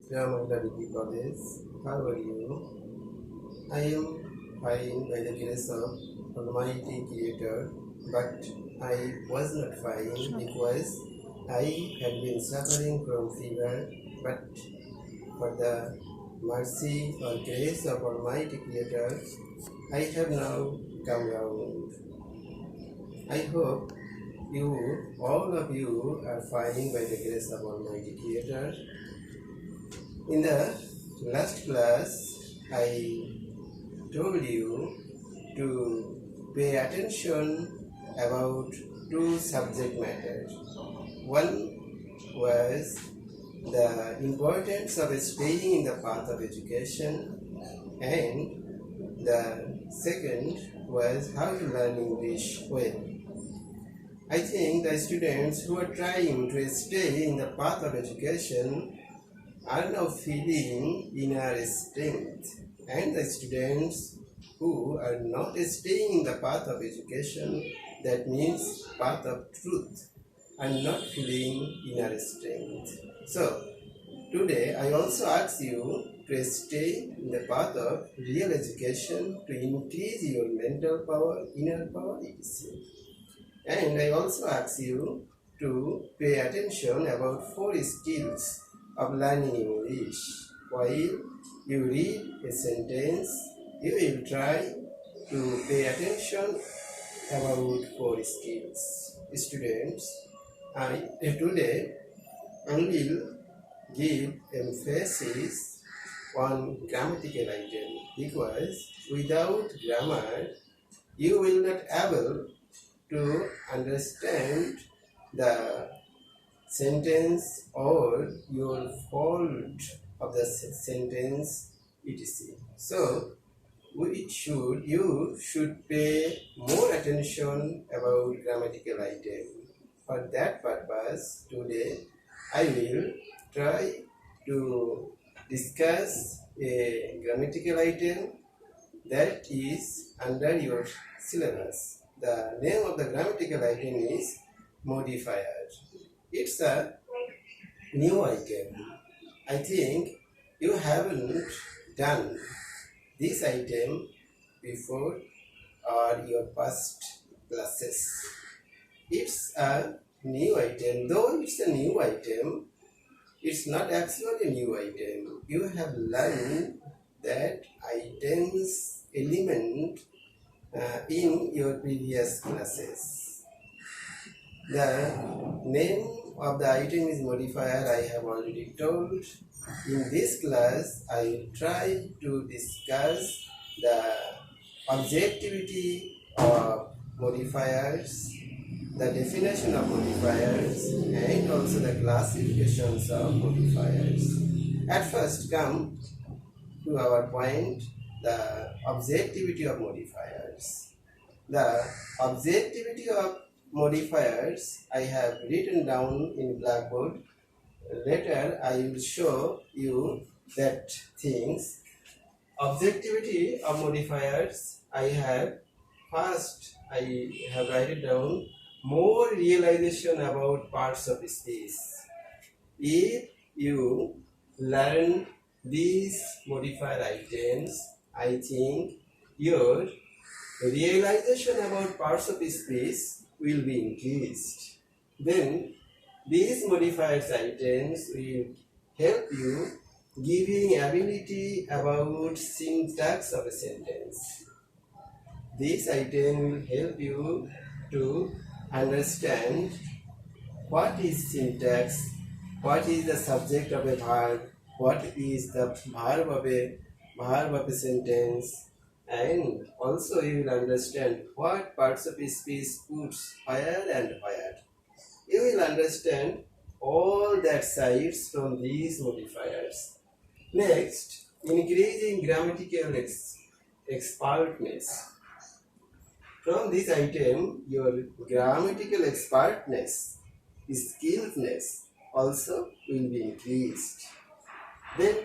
Chittra Mohila College. How are you? I am fine by the grace of Almighty Creator, but I was not fine because I had been suffering from fever, but for the mercy or grace of Almighty Creator, I have now come round. I hope all of you, are fine by the grace of Almighty Creator. In the last class, I told you to pay attention about two subject matters. One was the importance of staying in the path of education, and the second was how to learn English well. I think the students who are trying to stay in the path of education are now feeling inner strength, and the students who are not staying in the path of education, that means path of truth, are not feeling inner strength. So today I also ask you to stay in the path of real education to increase your mental power, inner power, etc. And I also ask you to pay attention about 4 skills of learning English. While you read a sentence, you will try to pay attention about 4 skills. Students, today I will give emphasis on grammatical item, because without grammar you will not able to understand the sentence or your fault of the sentence, etc. So you should pay more attention about grammatical item. For that purpose, today I will try to discuss a grammatical item that is under your syllabus. The name of the grammatical item is modifier. It's a new item. I think you haven't done this item before or your past classes. It's a new item. Though it's a new item, it's not actually a new item. You have learned that item's element in your previous classes. The name of the item is modifier, I have already told. In this class, I will try to discuss the objectivity of modifiers, the definition of modifiers, and also the classifications of modifiers. At first, come to our point, the objectivity of modifiers. The objectivity of modifiers I have written down in blackboard. Later I will show you that things. Objectivity of modifiers I have written down more realization about parts of space. If you learn these modifier items, I think your realization about parts of space will be increased. Then these modifiers items will help you giving ability about syntax of a sentence. This item will help you to understand what is syntax, what is the subject of a verb, what is the verb of a sentence, and also you will understand what parts of speech puts where and where. You will understand all that sides from these modifiers. Next, increasing grammatical expertness. From this item, your grammatical expertness, skillfulness also will be increased. Then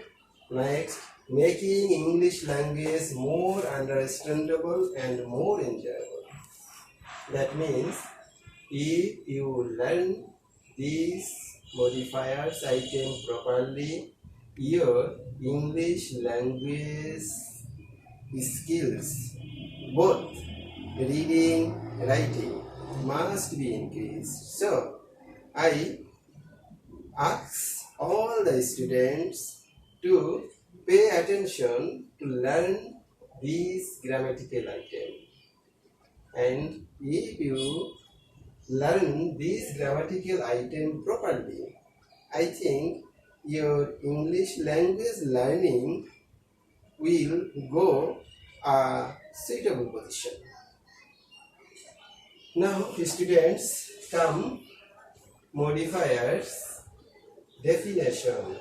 next, making English language more understandable and more enjoyable. That means if you learn these modifiers item properly, your English language skills, both reading, writing, must be increased. So, I ask all the students to pay attention to learn these grammatical items. And if you learn these grammatical items properly, I think your English language learning will go a suitable position. Now, students, come modifiers definition.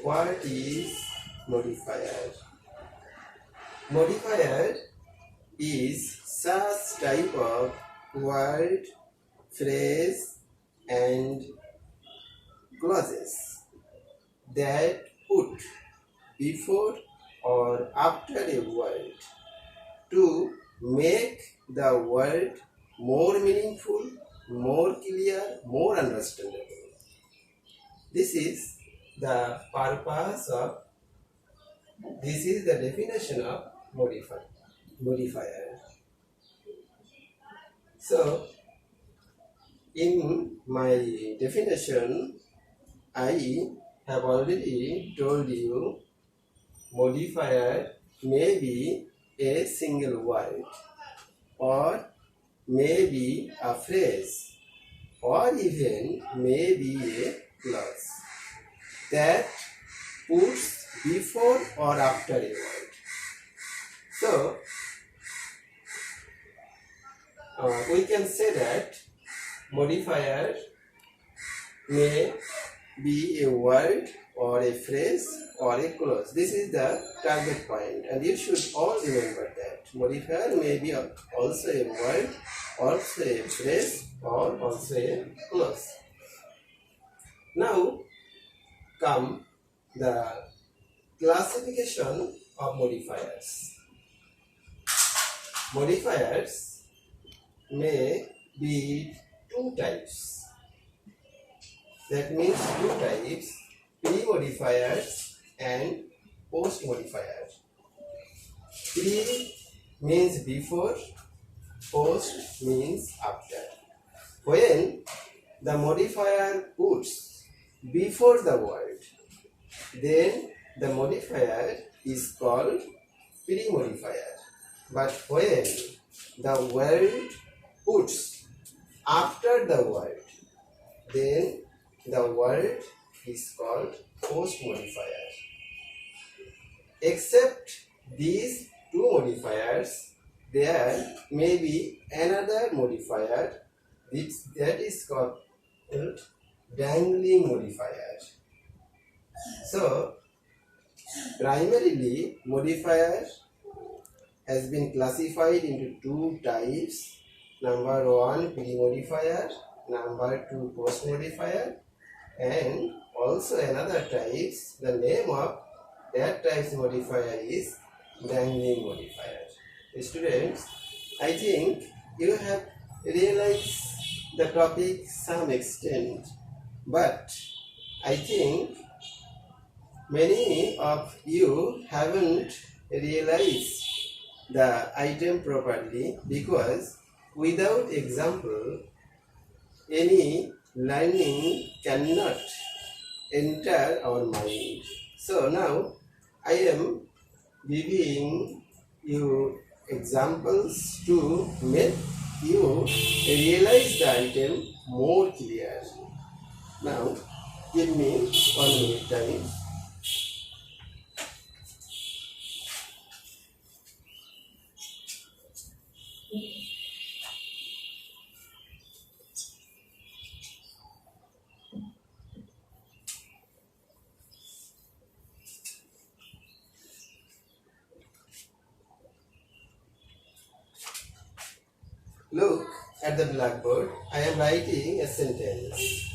What is modifier? Modifier is such type of word, phrase, and clauses that put before or after a word to make the word more meaningful, more clear, more understandable. This is the purpose of, this is the definition of modifier. So, in my definition, I have already told you modifier may be a single word, or may be a phrase, or even may be a clause that puts before or after a word. So, we can say that modifier may be a word or a phrase or a clause. This is the target point, and you should all remember that. Modifier may be also a word, also a phrase, or also a clause. Now come the classification of modifiers. Modifiers may be two types. That means two types: pre-modifiers and post-modifiers. Pre means before, post means after. When the modifier puts before the word, then the modifier is called pre-modifier. But when the word puts after the word, then the word is called post-modifier. Except these two modifiers, there may be another modifier that is called dangling modifier. So, primarily modifier has been classified into two types. Number one, pre-modifier. Number two, post-modifier. And also another types, the name of that type's modifier is dangling modifier. Students, I think you have realized the topic some extent, but I think many of you haven't realized the item properly, because without example, any learning cannot enter our mind. So now I am giving you examples to make you realize the item more clear. Now give me 1 minute time. Look at the blackboard. I am writing a sentence.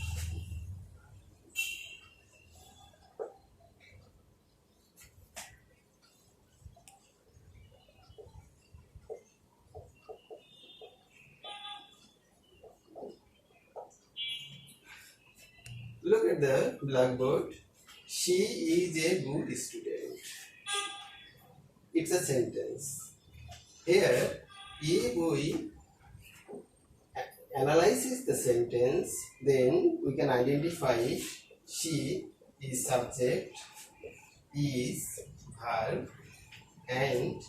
Look at the blackboard. she is a good student. It's a sentence. Here, if we analyze the sentence, then we can identify she is subject, is verb, and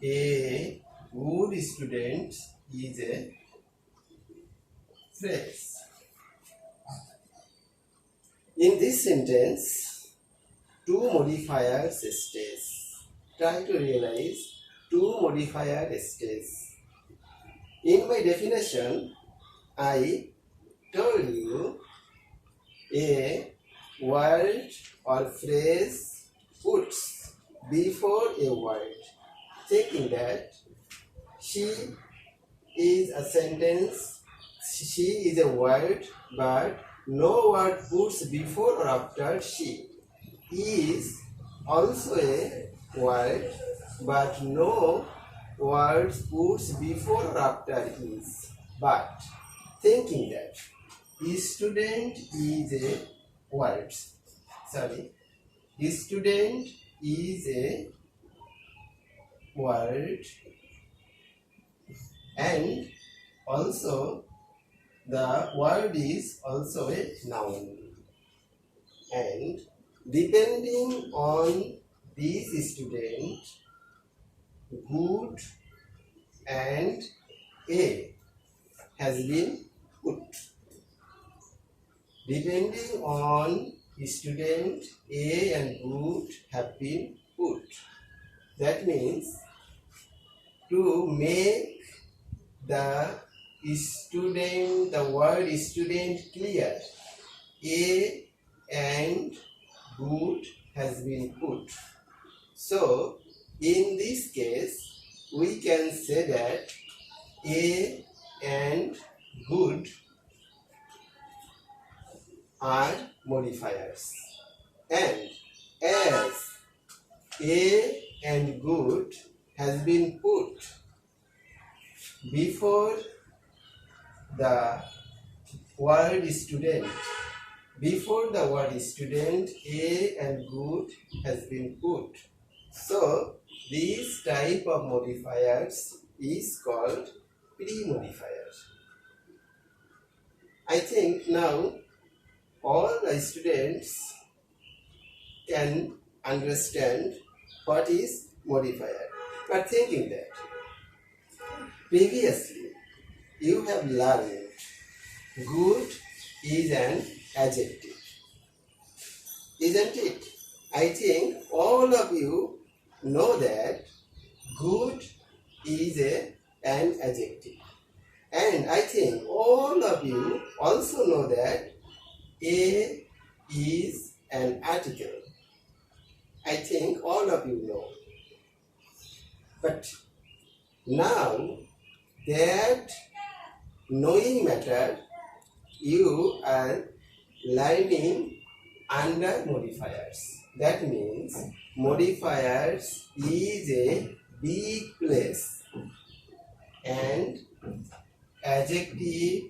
a good student is a phrase. In this sentence, two modifiers stays. Try to realize two modifiers stays. In my definition, I told you a word or phrase puts before a word, thinking that she is a sentence, she is a word, but no word puts before or after she. Is also a word, but no words puts before or after is. But thinking that student is a word. Sorry, student is a word, and also the word is also a noun. And depending on this student, good and a has been put. Depending on student, a and good have been put. That means to make the student, the word student clear, a and good has been put. So in this case, we can say that a and good are modifiers. And as a and good has been put before the word student, before the word student, a and good has been put. So this type of modifiers is called pre-modifier. I think now all the students can understand what is modifier. But thinking that previously you have learned good is an adjective, isn't it? I think all of you know that good is an adjective. And I think all of you also know that a is an article. I think all of you know. But now that knowing matter, you are learning under modifiers. That means modifiers is a big place, and adjective,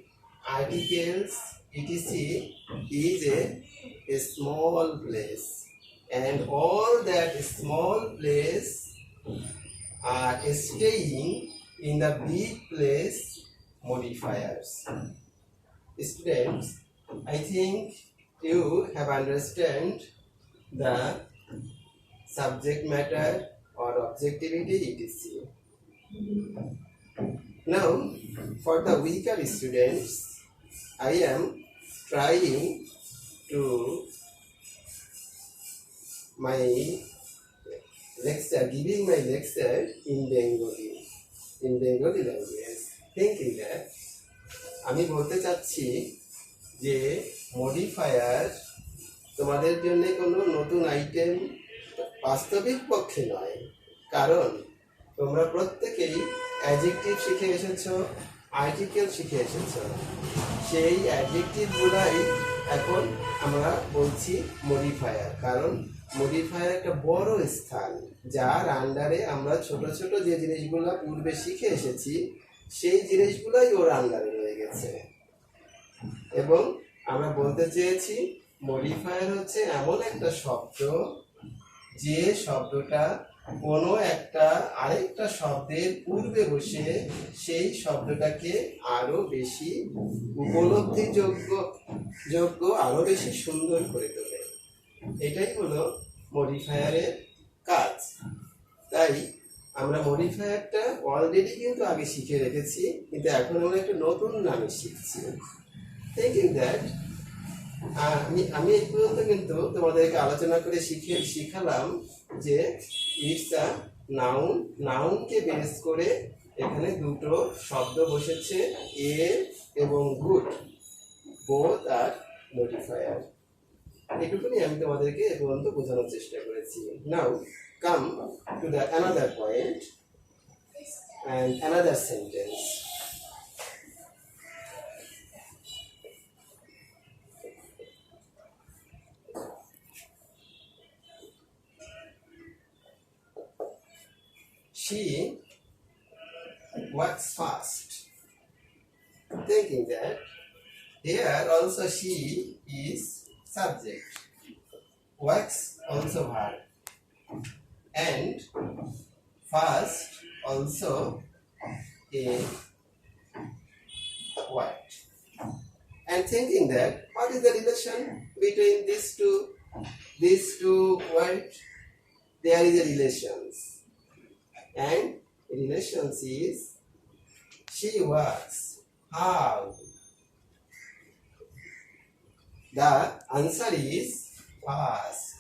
articles, etc. is a small place, and all that small place are staying in the big place modifiers. Students, I think you have understand the subject matter or objectivity etc. Now, for the weaker students, I am trying to giving my lecture in Bengali language, thinking that আমি বলতে চাচ্ছি যে modifier তোমাদের জন্য কোনো নতুন item বাস্তবিক পক্ষে নয়, কারণ তোমরা প্রত্যেকেই অ্যাডজেক্টিভ শিখে এসেছো, আর্টিকেল শিখে এসেছো। সেই অ্যাডজেক্টিভগুলাই এখন আমরা বলছি মডিফায়ার, কারণ মডিফায়ার একটা বড় স্থান, যার আন্ডারে আমরা ছোট ছোট যে জিনিসগুলো পূর্বে শিখে এসেছি সেই জিনিসগুলোই ওর আন্ডারে রয়ে গেছে। এবং আমরা বলতে চেয়েছি মডিফায়ার হচ্ছে এমন একটা শব্দ যে শব্দটা কোনো একটা আরেকটা শব্দের পূর্বে বসে সেই শব্দটাকে আরো বেশি উপলব্ধিযোগ্য আরো বেশি সুন্দর করে তোলে। এটাই হলো মডিফায়ারের কাজ। তাই আমরা মডিফায়ারটা অলরেডি কিন্তু আগে শিখে রেখেছি, কিন্তু এখন আমরা একটা নতুন নামে শিখছি। থিংকিং দ্যাট আমি এই পর্যন্ত কিন্তু তোমাদেরকে আলোচনা করে শিখালাম যে ইটস আ নাউন, নাউনকে বেস করে এখানে দুটো শব্দ বসেছে, এ এবং গুড, বোথ আর মডিফায়ার। এটুকুনি আমি তোমাদেরকে এ পর্যন্ত বোঝানোর চেষ্টা করেছি। Now come to the another point and another sentence. She works fast. Thinking that here also she is subject, works also verb, and fast also a word. And thinking that what is the relation between these two words? There is a relations, and relations is she works. How? The answer is fast.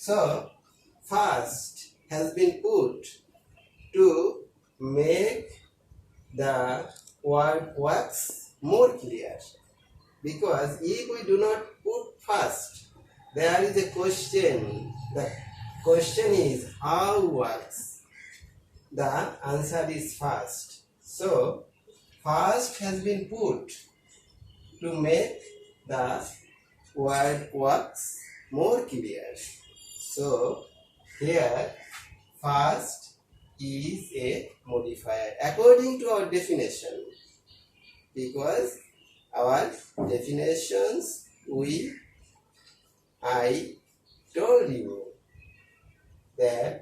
So fast has been put to make the word works more clear, because if we do not put fast, there is a question. The question is how works. The answer is fast. So fast has been put to make the word works more clear. So here fast is a modifier according to our definition, because our definitions I told you that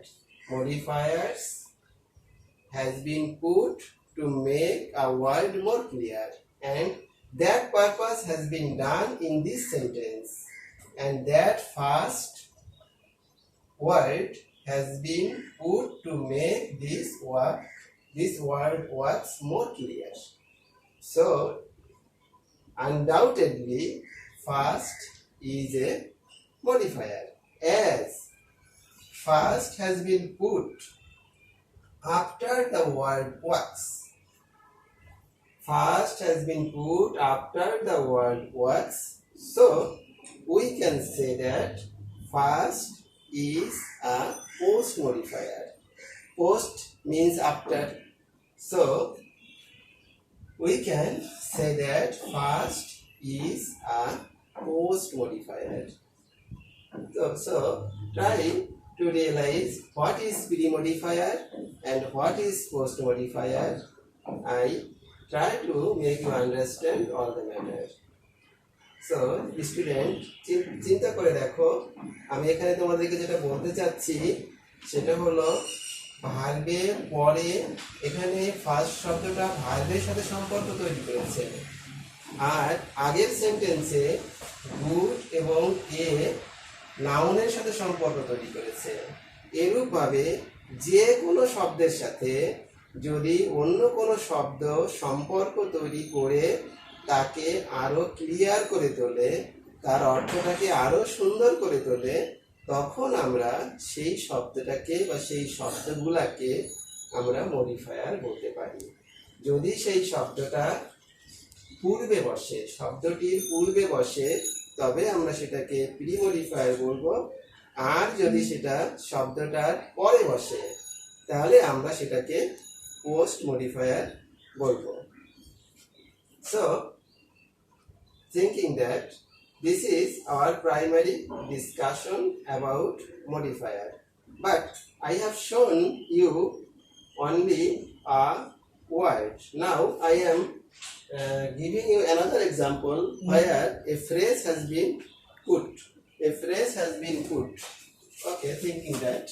modifiers has been put to make a word more clear, and that purpose has been done in this sentence, and that fast word has been put to make this word works more clear. So undoubtedly fast is a modifier, as fast has been put after the word works. Fast has been put after the word works, so we can say that fast is a post modifier. Post means after, so we can say that fast is a post modifier. So try to realize what is pre-modifier and what is post modifier. I try to make you understand all the matter. So student, চিন্তা করে দেখো, আমি এখানে তোমাদেরকে যেটা বলতে চাচ্ছি সেটা হলো ভার্বের পরে এখানে ফার্স্ট শব্দটা ভার্বের সাথে সম্পর্ক তৈরি করেছে, আর আগের সেন্টেন্সে গুড এবং এ নাউনের সাথে সম্পর্ক তৈরি করেছে। এরূপভাবে যে কোনো শব্দের সাথে যদি অন্য কোনো শব্দ সম্পর্ক তৈরি করে তাকে আরো ক্লিয়ার করে তোলে, তার অর্থটাকে আরো সুন্দর করে তোলে, তখন আমরা সেই শব্দটাকে বা সেই শব্দগুলাকে আমরা মডিফায়ার বলতে পারি। যদি সেই শব্দটা পূর্বে বসে, শব্দটির পূর্বে বসে, তবে আমরা সেটাকে প্রি মডিফায়ার বলবো, আর যদি সেটা শব্দটার পরে বসে তাহলে আমরা সেটাকে পোস্ট মডিফায়ার বলবো। So thinking that this is our primary discussion about modifier, but I have shown you only a word. Now I am giving you another example where a phrase has been put. A phrase has been put. Okay, thinking that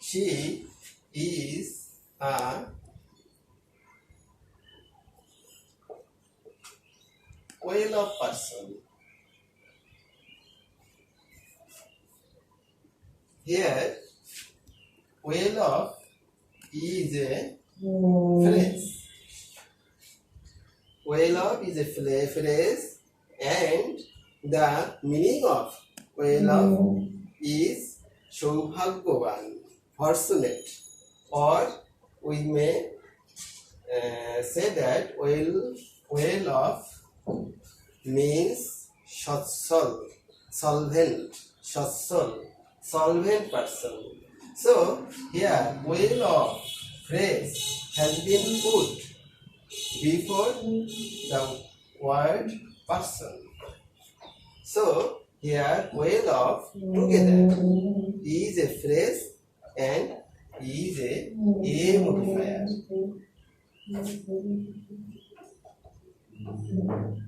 she is a well-off person. Here, well-off is a phrase. Well-off is a phrase, and the meaning of well-off is Saubhagyavan, fortunate, or we may say that well-off means Satsal, solvent, Satsal, solvent person. So here well-off phrase has been put before the word person. So here well-off together is a phrase and is a modifier.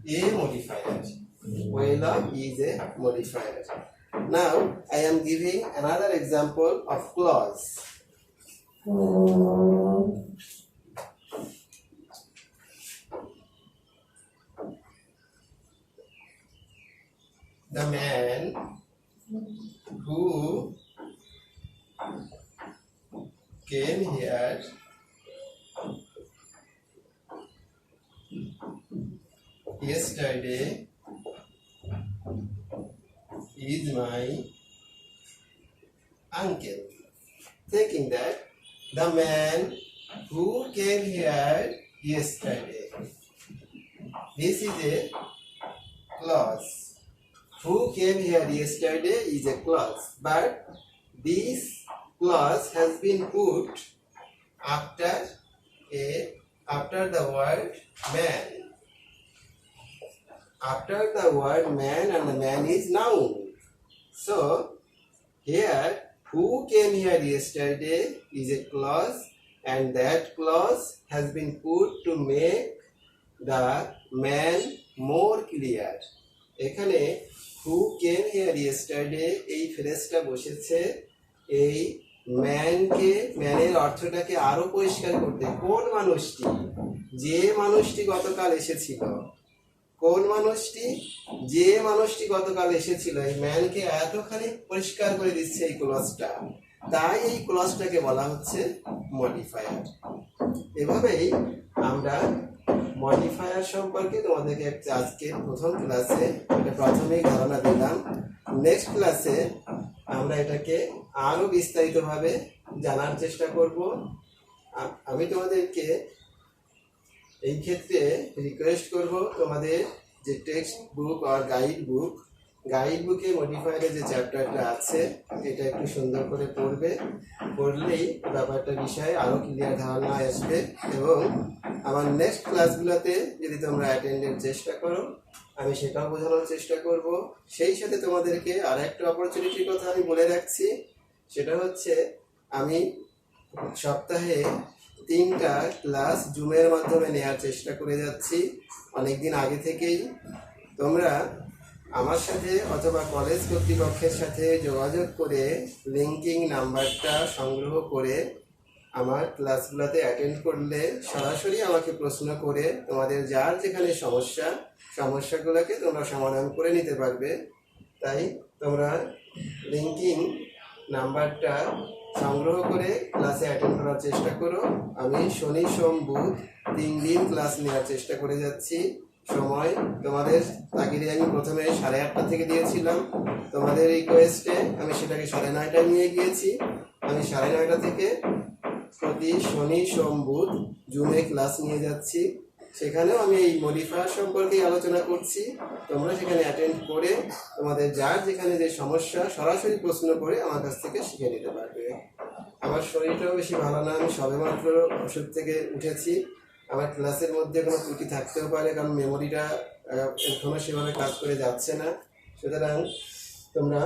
A modifier. Well-off is a modifier. Now I am giving another example of clause. The man who came here yesterday is my uncle. Thinking that the man who came here yesterday. This is a clause. Who came here yesterday is a clause, but this clause has been put after the word man. After the word man, and the man is noun. So here who came here yesterday is a clause, and that clause has been put to make the man more clear. এখানে who came here yesterday এই ফ্রেজটা বসেছে এই ম্যানের অর্থটাকে আরো পরিষ্কার করতে। কোন মানুষটি, যে মানুষটি গতকাল এসেছিল, কোন মানুষটি, যে মানুষটি গতকাল এসেছিল, এই ম্যানকে এতখানি পরিষ্কার করে দিচ্ছে এই ক্লজটা, তাই এই ক্লজটাকে বলা হচ্ছে মডিফায়ার। এভাবেই আমরা মডিফায়ার সম্পর্কে তোমাদেরকে আজকে প্রথম ক্লাসে এটা প্রাথমিক ধারণা দিলাম। নেক্সট ক্লাসে আমরা এটাকে আরো বিস্তারিতভাবে জানার চেষ্টা করব। আমি তোমাদেরকে এই ক্ষেত্রে রিকোয়েস্ট করব, তোমাদের যে টেক্সট বুক আর গাইড বুকে মডিফায়ারের যে চ্যাপ্টারটা আছে এটা একটু সুন্দর করে পড়বে। পড়লেই ব্যাপারটা বিষয়ে আরো ক্লিয়ার ধারণা আসবে, এবং আমার নেক্সট ক্লাসগুলোতে যদি তোমরা অ্যাটেন্ডের চেষ্টা করো আমি সেটাও বোঝানোর চেষ্টা করব। সেই সাথে তোমাদেরকে আর একটা অপরচুনিটির কথা আমি বলে রাখছি, সেটা হচ্ছে আমি সপ্তাহে 3টা ক্লাস জুমের মাধ্যমে নেওয়ার চেষ্টা করে যাচ্ছি অনেকদিন আগে থেকেই। তোমরা আমার সাথে অথবা কলেজ কর্তৃপক্ষের সাথে যোগাযোগ করে লিঙ্কিং নাম্বারটা সংগ্রহ করে আমার ক্লাসগুলোতে অ্যাটেন্ড করলে সরাসরি আমাকে প্রশ্ন করে তোমাদের যার যেখানে সমস্যাগুলোকে তোমরা সমাধান করে নিতে পারবে। তাই তোমরা লিঙ্কিং নাম্বারটা সংগ্রহ করে ক্লাসে অ্যাটেন্ড করার চেষ্টা করো। আমি শনি সোম বুধ 3 দিন ক্লাস নেওয়ার চেষ্টা করে যাচ্ছি। সময় তোমাদের তাগিদে আমি প্রথমে 8:30 থেকে দিয়েছিলাম, তোমাদের রিকোয়েস্টে আমি সেটাকে 9:30টায় নিয়ে গিয়েছি। আমি 9:30 থেকে প্রতি শনি সোম বুধ জুমে ক্লাস নিয়ে যাচ্ছি। সেখানেও আমি এই মডিফায়ার সম্পর্কেই আলোচনা করছি। তোমরা সেখানে অ্যাটেন্ড করে তোমাদের যার যেখানে যে সমস্যা সরাসরি প্রশ্ন করে আমার কাছ থেকে শিখে নিতে পারবে। আমার শরীরটাও বেশি ভালো না, আমি সবেমাত্র ওষুধ থেকে উঠেছি। আমার ক্লাসের মধ্যে কোনো ত্রুটি থাকতেও পারে, কারণ মেমোরিটা এখনো সেভাবে কাজ করে যাচ্ছে না। সুতরাং তোমরা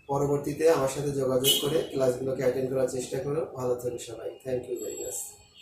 পরবর্তীতে আমার সাথে যোগাযোগ করে ক্লাসগুলোকে অ্যাটেন্ড করার চেষ্টা করো। ভালো থেকো সবাই। Thank you very much.